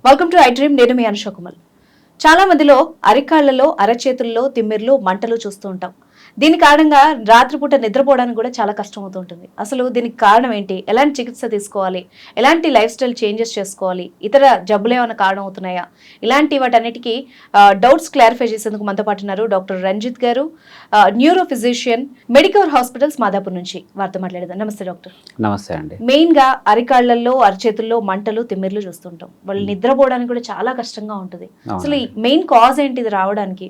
Welcome to I dream. నేను మీ అనుష కుమార్. చాలా మందిలో అరికాళ్లలో, అరచేతుల్లో తిమ్మిర్లు, మంటలు చూస్తూ ఉంటాం. దీని కారణంగా రాత్రిపూట నిద్రపోవడానికి కూడా చాలా కష్టం అవుతూ ఉంటుంది. అసలు దీనికి కారణం ఏంటి? ఎలాంటి చికిత్స తీసుకోవాలి? ఎలాంటి లైఫ్ స్టైల్ చేంజెస్ చేసుకోవాలి? ఇతర జబ్బులు ఏమైనా కారణం అవుతున్నాయా? ఇలాంటి వాటన్నిటికీ డౌట్స్ క్లారిఫై చేసేందుకు మనతో పాటు ఉన్నారు డాక్టర్ రంజిత్ గారు, neuro physician, Medicover hospitals Madhapur నుంచి. వారితో మాట్లాడదాం. నమస్తే డాక్టర్. నమస్తే అండి. మెయిన్ గా అరికాళ్లలో, అరచేతుల్లో మంటలు, తిమ్మిర్లు చూస్తుంటాం. వాళ్ళు నిద్రపోవడానికి కూడా చాలా కష్టంగా ఉంటుంది. అసలు ఈ మెయిన్ కాజ్ ఏంటి ఇది రావడానికి?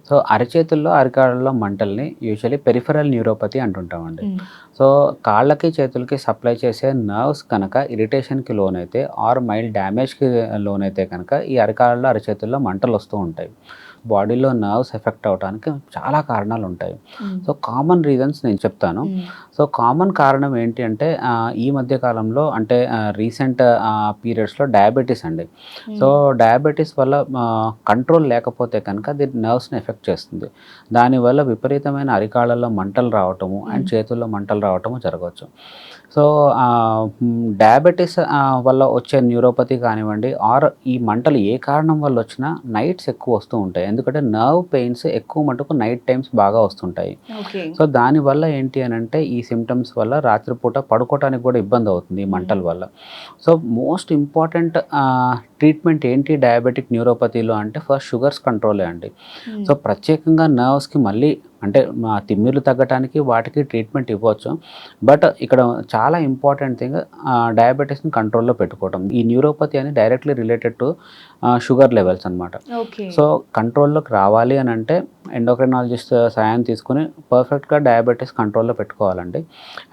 సో అరచేతుల్లో, అరికాళ్ళలో మంటల్ని యూజువల్లీ పెరిఫరల్ న్యూరోపతి అంటుంటామండి. సో కాళ్ళకి, చేతులకి సప్లై చేసే నర్వ్స్ కనుక ఇరిటేషన్కి లోనైతే ఆర్ మైల్డ్ డ్యామేజ్కి లోనైతే కనుక ఈ అరికాళ్ళలో, అరచేతుల్లో మంటలు వస్తూ ఉంటాయి. బాడీలో నర్వ్స్ ఎఫెక్ట్ అవడానికి చాలా కారణాలు ఉంటాయి. సో కామన్ రీజన్స్ నేను చెప్తాను. సో కామన్ కారణం ఏంటి అంటే ఈ మధ్య కాలంలో అంటే రీసెంట్ పీరియడ్స్లో డయాబెటీస్ అండి. సో డయాబెటీస్ వల్ల కంట్రోల్ లేకపోతే కనుక అది నర్వ్స్ని ఎఫెక్ట్ చేస్తుంది. దానివల్ల విపరీతమైన అరికాళ్ళల్లో మంటలు రావటము అండ్ చేతుల్లో మంటలు రావటము జరగవచ్చు. సో డయాబెటీస్ వల్ల వచ్చే న్యూరోపతి కానివ్వండి ఆర్ ఈ మంటలు ఏ కారణం వల్ల వచ్చినా నైట్స్ ఎక్కువ వస్తూ ఉంటాయి. ఎందుకంటే నర్వ్ పెయిన్స్ ఎక్కువ మటుకు నైట్ టైమ్స్ బాగా వస్తుంటాయి. సో దానివల్ల ఏంటి అని అంటే ఈ సిమ్టమ్స్ వల్ల రాత్రిపూట పడుకోవడానికి కూడా ఇబ్బంది అవుతుంది ఈ మంటల వల్ల. సో మోస్ట్ ఇంపార్టెంట్ ట్రీట్మెంట్ ఏంటి డయాబెటిక్ న్యూరోపతిలో అంటే ఫస్ట్ షుగర్స్ కంట్రోలే అండి. సో ప్రత్యేకంగా నర్వ్స్కి మళ్ళీ అంటే మా తిమ్మిర్లు తగ్గటానికి వాటికి ట్రీట్మెంట్ ఇవ్వచ్చు. బట్ ఇక్కడ చాలా ఇంపార్టెంట్ థింగ్ డయాబెటీస్ని కంట్రోల్లో పెట్టుకోవడం. ఈ న్యూరోపతి అని directly related to sugar levels అనమాట. సో కంట్రోల్లోకి రావాలి అని అంటే ఎండోక్రైనాలజిస్ట్ సాయం తీసుకుని పర్ఫెక్ట్గా డయాబెటీస్ కంట్రోల్లో పెట్టుకోవాలండి.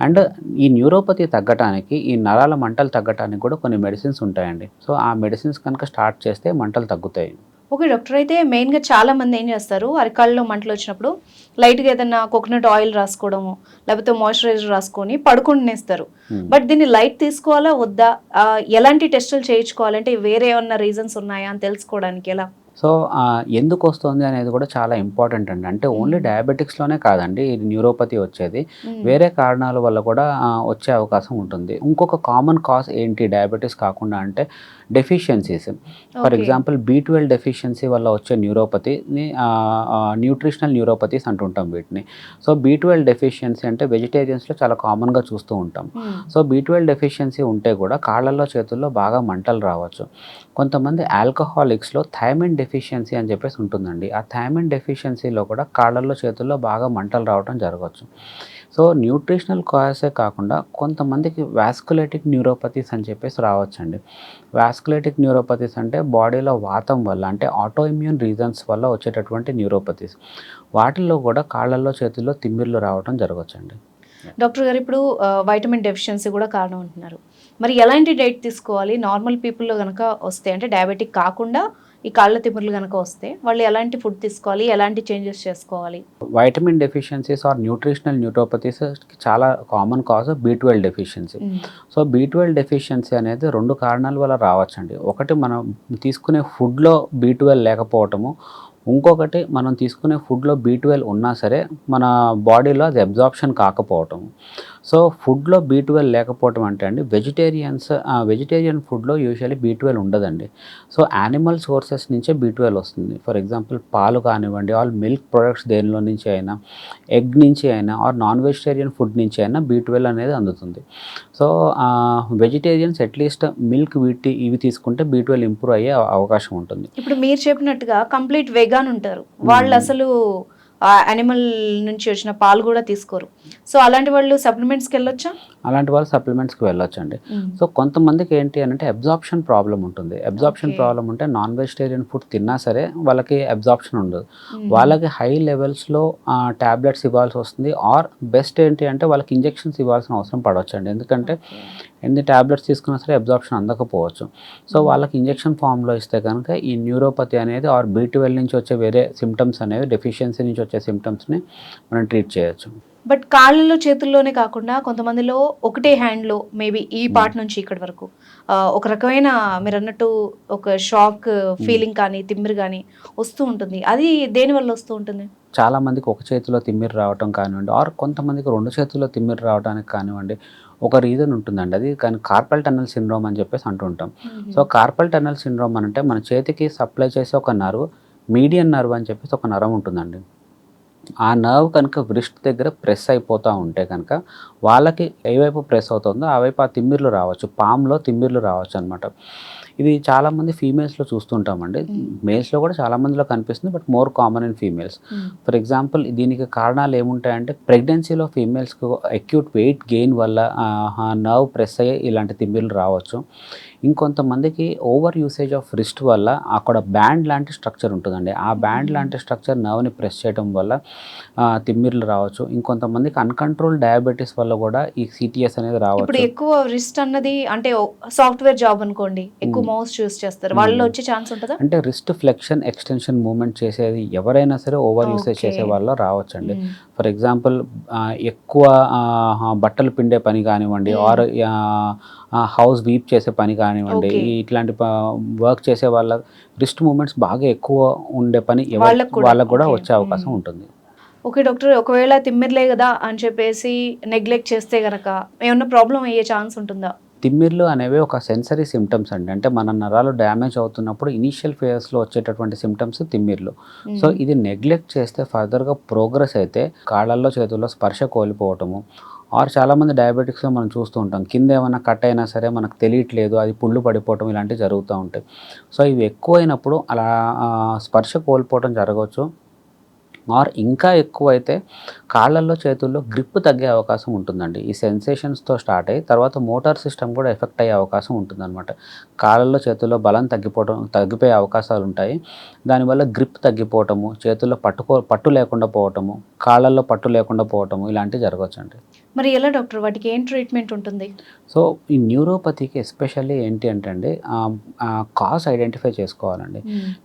అండ్ ఈ న్యూరోపతి తగ్గటానికి, ఈ నరాల మంటలు తగ్గటానికి కూడా కొన్ని మెడిసిన్స్ ఉంటాయండి. సో ఆ మెడిసిన్స్ కనుక స్టార్ట్ చేస్తే మంటలు తగ్గుతాయి. Okay doctor. అయితే మెయిన్గా చాలా మంది ఏం చేస్తారు, అరికాళ్ళలో మంటలు వచ్చినప్పుడు లైట్గా ఏదైనా కోకోనట్ ఆయిల్ రాసుకోవడము, లేకపోతే మాయిశ్చరైజర్ రాసుకొని పడుకుంటేస్తారు. బట్ దీన్ని లైట్ తీసుకోవాలా వద్దా? ఎలాంటి టెస్టులు చేయించుకోవాలంటే వేరే ఏమన్నా రీజన్స్ ఉన్నాయా అని తెలుసుకోవడానికి ఎలా? సో ఎందుకు వస్తుంది అనేది కూడా చాలా ఇంపార్టెంట్ అండి. అంటే ఓన్లీ డయాబెటిక్స్లోనే కాదండి ఈ న్యూరోపతి వచ్చేది, వేరే కారణాల వల్ల కూడా వచ్చే అవకాశం ఉంటుంది. ఇంకొక కామన్ కాజ్ ఏంటి డయాబెటీస్ కాకుండా అంటే deficiencies. For example B12 deficiency వల్ల వచ్చే న్యూరోపతిని న్యూట్రిషనల్ న్యూరోపతీస్ అంటుంటాం వీటిని. సో B12 డెఫిషియన్సీ అంటే వెజిటేరియన్స్లో చాలా కామన్గా చూస్తూ ఉంటాం. సో B12 డెఫిషియన్సీ ఉంటే కూడా కాళ్ళల్లో, చేతుల్లో బాగా మంటలు రావచ్చు. కొంతమంది ఆల్కహాలిక్స్లో థైమిన్ డెఫిషియన్సీ అని చెప్పేసి ఉంటుందండి. ఆ థైమిన్ డెఫిషియన్సీలో కూడా కాళ్ళల్లో, చేతుల్లో బాగా మంటలు రావడం జరగవచ్చు. సో న్యూట్రిషనల్ కాజెసే కాకుండా కొంతమందికి వాస్కులేటిక్ న్యూరోపతీస్ అని చెప్పేసి రావచ్చండి. వాస్కులేటిక్ న్యూరోపతీస్ అంటే బాడీలో వాతం వల్ల అంటే ఆటో ఇమ్యూన్ రీజన్స్ వల్ల వచ్చేటటువంటి న్యూరోపతీస్. వాటిల్లో కూడా కాళ్ళల్లో, చేతుల్లో తిమ్మిర్లు రావడం జరగచ్చండి. డాక్టర్ గారు, ఇప్పుడు వైటమిన్ డెఫిషియన్సీ కూడా కారణం అంటున్నారు. మరి ఎలాంటి డైట్ తీసుకోవాలి? నార్మల్ పీపుల్లో కనుక వస్తే అంటే డయాబెటిక్ కాకుండా ఈ కాళ్ళ తిమ్మిర్లు కనుక వస్తే వాళ్ళు ఎలాంటి ఫుడ్ తీసుకోవాలి, ఎలాంటి చేంజెస్ చేసుకోవాలి? వైటమిన్ డెఫిషియన్సీస్ ఆర్ న్యూట్రిషనల్ న్యూరోపతీస్ చాలా common cause B12 deficiency. So B12 deficiency అనేది 2 కారణాల వల్ల రావచ్చండి. ఒకటి మనం తీసుకునే ఫుడ్లో B12 లేకపోవటము, ఇంకొకటి మనం తీసుకునే ఫుడ్లో B12 ఉన్నా సరే మన బాడీలో అది అబ్జార్ప్షన్ కాకపోవటం. సో ఫుడ్లో B12 లేకపోవటం అంటే అండి వెజిటేరియన్ ఫుడ్లో యూజువల్లీ B12 ఉండదండి. సో యానిమల్ సోర్సెస్ నుంచే B12 వస్తుంది. ఫర్ ఎగ్జాంపుల్ పాలు కానివ్వండి, ఆల్ మిల్క్ ప్రొడక్ట్స్ దేనిలో నుంచి అయినా, ఎగ్ నుంచి అయినా ఆర్ నాన్ వెజిటేరియన్ ఫుడ్ నుంచి అయినా B12 అనేది అందుతుంది. సో వెజిటేరియన్స్ అట్లీస్ట్ మిల్క్, వీటి ఇవి తీసుకుంటే B12 ఇంప్రూవ్ అయ్యే అవకాశం ఉంటుంది. ఇప్పుడు మీరు చెప్పినట్టుగా కంప్లీట్ వెగాన్ ఉంటారు, వాళ్ళు అసలు యానిమల్ నుంచి వచ్చిన పాలు కూడా తీసుకోరు. సో అలాంటి వాళ్ళు సప్లిమెంట్స్కి వెళ్ళొచ్చా? అలాంటి వాళ్ళు సప్లిమెంట్స్కి వెళ్ళొచ్చండి. సో కొంతమందికి ఏంటి అని అంటే అబ్జార్ప్షన్ ప్రాబ్లం ఉంటుంది. అబ్జార్ప్షన్ ప్రాబ్లం ఉంటే నాన్ వెజిటేరియన్ ఫుడ్ తిన్నా సరే వాళ్ళకి అబ్జార్ప్షన్ ఉండదు. వాళ్ళకి హై లెవెల్స్లో ట్యాబ్లెట్స్ ఇవ్వాల్సి వస్తుంది. ఆర్ బెస్ట్ ఏంటి అంటే వాళ్ళకి ఇంజెక్షన్స్ ఇవ్వాల్సిన అవసరం పడవచ్చండి. ఎందుకంటే ఎన్ని ట్యాబ్లెట్స్ తీసుకున్నా సరే అబ్జార్ప్షన్ అందకపోవచ్చు. సో వాళ్ళకి ఇంజెక్షన్ ఫామ్లో ఇస్తే కనుక ఈ న్యూరోపతి అనేది ఆర్ B12 నుంచి వచ్చే వేరే సిమ్టమ్స్ అనేవి, డెఫిషియన్సీ నుంచి వచ్చే సిమ్టమ్స్ని మనం ట్రీట్ చేయొచ్చు. బట్ కాళ్ళలో చేతుల్లోనే కాకుండా కొంతమందిలో ఒకటే హ్యాండ్లో మేబీ ఈ పార్ట్ నుంచి ఇక్కడి వరకు ఒక రకమైన మీరు అన్నట్టు ఒక షాక్ ఫీలింగ్ కానీ తిమ్మిరి కానీ వస్తూ ఉంటుంది. అది దేని వల్ల వస్తూ ఉంటుంది? చాలా మందికి ఒక చేతిలో తిమ్మిరి రావటం కానివ్వండి, ఆర్ కొంతమందికి 2 చేతుల్లో తిమ్మిరి రావడానికి కానివ్వండి, ఒక రీజన్ ఉంటుందండి. అది కానీ కార్పల్ టన్నెల్ సిండ్రోమ్ అని చెప్పేసి అంటుంటాం. సో కార్పల్ టన్నెల్ సిండ్రోమ్ అంటే మన చేతికి సప్లై చేసే ఒక నర్వ్, మీడియన్ నర్వ్ అని చెప్పేసి ఒక నరం ఉంటుందండి. ఆ నర్వ్ కనుక వ్రిస్ట్ దగ్గర ప్రెస్ అయిపోతూ ఉంటే కనుక వాళ్ళకి ఏ వైపు ప్రెస్ అవుతుందో ఆ వైపు ఆ తిమ్మిర్లు రావచ్చు, పామ్లో తిమ్మిర్లు రావచ్చు అనమాట. ఇది చాలామంది ఫీమేల్స్లో చూస్తుంటామండి. మేల్స్లో కూడా చాలామందిలో కనిపిస్తుంది, but more common in females. For example దీనికి కారణాలు ఏముంటాయంటే ప్రెగ్నెన్సీలో ఫీమేల్స్కి అక్యూట్ వెయిట్ గెయిన్ వల్ల నర్వ్ ప్రెస్ అయ్యి ఇలాంటి తిమ్మిర్లు రావచ్చు. ఇంకొంతమందికి ఓవర్ యూసేజ్ ఆఫ్ రిస్ట్ వల్ల అక్కడ బ్యాండ్ లాంటి స్ట్రక్చర్ ఉంటుందండి. ఆ బ్యాండ్ లాంటి స్ట్రక్చర్ నర్వ్ని ప్రెస్ చేయడం వల్ల తిమ్మిర్లు రావచ్చు. ఇంకొంతమందికి అన్కంట్రోల్ డయాబెటీస్ వల్ల కూడా ఈ సిటిఎస్ అనేది ఇప్పుడు రావచ్చు. ఎక్కువ రిస్ట్ అన్నది అంటే సాఫ్ట్వేర్ జాబ్ అనుకోండి, ఎక్కువ మౌస్ చూస్ చేస్తారు, వాళ్ళలో వచ్చే ఛాన్స్ ఉంటుందా? అంటే రిస్ట్ ఫ్లెక్షన్ ఎక్స్టెన్షన్ మూమెంట్ చేసేది ఎవరైనా సరే ఓవర్ యూసేజ్ చేసే వాళ్ళు రావచ్చండి. ఫర్ ఎగ్జాంపుల్ ఎక్కువ బట్టలు పిండే పని కానివ్వండి, ఆర్ హౌస్ వీప్ చేసే పని కానివ్వండి, ఇట్లాంటి వర్క్ చేసే వాళ్ళ రిస్ట్ మూమెంట్స్ బాగా ఎక్కువ ఉండే పని వాళ్ళకు కూడా వచ్చే అవకాశం ఉంటుంది. ఓకే డాక్టర్, ఒకవేళ తిమ్మిర్లే కదా అని చెప్పేసి నెగ్లెక్ట్ చేస్తే గనక ఏమన్నా ప్రాబ్లం అయ్యే ఛాన్స్ ఉంటుందా? తిమ్మిర్లు అనేవి ఒక సెన్సరీ సిమ్టమ్స్ అండి. అంటే మన నరాలు డ్యామేజ్ అవుతున్నప్పుడు ఇనీషియల్ ఫేజ్లో వచ్చేటటువంటి సిమ్టమ్స్ తిమ్మిర్లు. సో ఇది నెగ్లెక్ట్ చేస్తే ఫర్దర్గా ప్రోగ్రెస్ అయితే కాళ్ళల్లో చేతుల్లో స్పర్శ కోల్పోవటము, ఆర్ చాలామంది డయాబెటిక్స్లో మనం చూస్తూ ఉంటాం, కింద ఏమైనా కట్ అయినా సరే మనకు తెలియట్లేదు, అది పుళ్ళు పడిపోవటం ఇలాంటివి జరుగుతూ ఉంటాయి. సో ఇవి ఎక్కువైనప్పుడు అలా స్పర్శ కోల్పోవటం జరగవచ్చు. ఆర్ ఇంకా ఎక్కువైతే కాళ్ళల్లో చేతుల్లో గ్రిప్ తగ్గే అవకాశం ఉంటుందండి. ఈ సెన్సేషన్స్తో స్టార్ట్ అయ్యి తర్వాత మోటార్ సిస్టమ్ కూడా ఎఫెక్ట్ అయ్యే అవకాశం ఉంటుందన్నమాట. కాళ్ళల్లో చేతుల్లో బలం తగ్గిపోయే అవకాశాలు ఉంటాయి. దానివల్ల గ్రిప్ తగ్గిపోవటము, చేతుల్లో పట్టు లేకుండా పోవటము, కాళ్ళల్లో పట్టు లేకుండా పోవటము ఇలాంటివి జరగవచ్చండి. మరి ఎలా డాక్టర్, వాటికి ఏం ట్రీట్మెంట్ ఉంటుంది? సో ఈ న్యూరోపతికి ఎస్పెషల్లీ ఏంటి అంటే అండి, కాజ్ ఐడెంటిఫై చేసుకోవాలండి.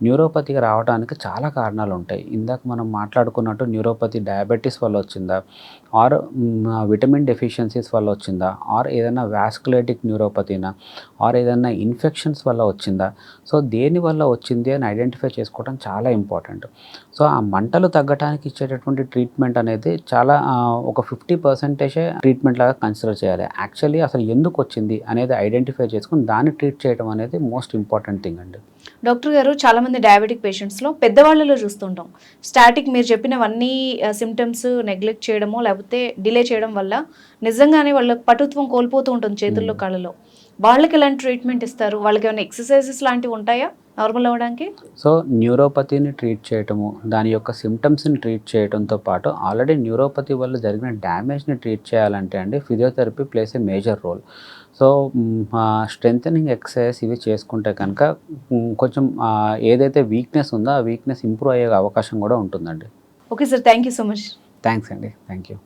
న్యూరోపతికి రావడానికి చాలా కారణాలు ఉంటాయి. ఇందాక మనం మాట్లాడుకున్నట్టు న్యూరోపతి డయాబెటీస్ వల్ల వచ్చిందా, ఆర్ విటమిన్ డెఫిషియన్సీస్ వల్ల వచ్చిందా, ఆర్ ఏదైనా వాస్కులేటిక్ న్యూరోపతినా, ఆర్ ఏదైనా ఇన్ఫెక్షన్స్ వల్ల వచ్చిందా. సో దేని వల్ల వచ్చింది అని ఐడెంటిఫై చేసుకోవడం చాలా ఇంపార్టెంట్. సో ఆ మంటలు తగ్గడానికి ఇచ్చేటటువంటి ట్రీట్మెంట్ అనేది చాలా ఒక 50% ట్రీట్మెంట్ లాగా కన్సిడర్ చేయాలి. యాక్చువల్లీ అసలు ఎందుకు వచ్చింది అనేది ఐడెంటిఫై చేసుకుని దాన్ని ట్రీట్ చేయడం అనేది మోస్ట్ ఇంపార్టెంట్ థింగ్ అండి. డాక్టర్ గారు, చాలామంది డయాబెటిక్ పేషెంట్స్లో పెద్దవాళ్ళలో చూస్తుంటాం, స్టాటిక్ మీరు చెప్పినవన్నీ సిమ్టమ్స్ నెగ్లెక్ట్ చేయడమో లేకపోతే డిలే చేయడం వల్ల నిజంగానే వాళ్ళకి పటుత్వం కోల్పోతూ ఉంటుంది చేతుల్లో కాళ్ళలో. వాళ్ళకి ఎలాంటి ట్రీట్మెంట్ ఇస్తారు? వాళ్ళకి ఏమైనా ఎక్సర్సైజెస్ లాంటివి ఉంటాయా నార్మల్ అవ్వడానికి? సో న్యూరోపతిని ట్రీట్ చేయటము, దాని యొక్క సిమ్టమ్స్ని ట్రీట్ చేయడంతో పాటు ఆల్రెడీ న్యూరోపతి వల్ల జరిగిన డ్యామేజ్ని ట్రీట్ చేయాలంటే అండి physiotherapy plays a major role. So strengthening exercise ఇవి చేసుకుంటే కనుక కొంచెం ఏదైతే వీక్నెస్ ఉందో ఆ వీక్నెస్ ఇంప్రూవ్ అయ్యే అవకాశం కూడా ఉంటుందండి. Okay sir, thank you so much. Thanks అండి, థ్యాంక్ యూ.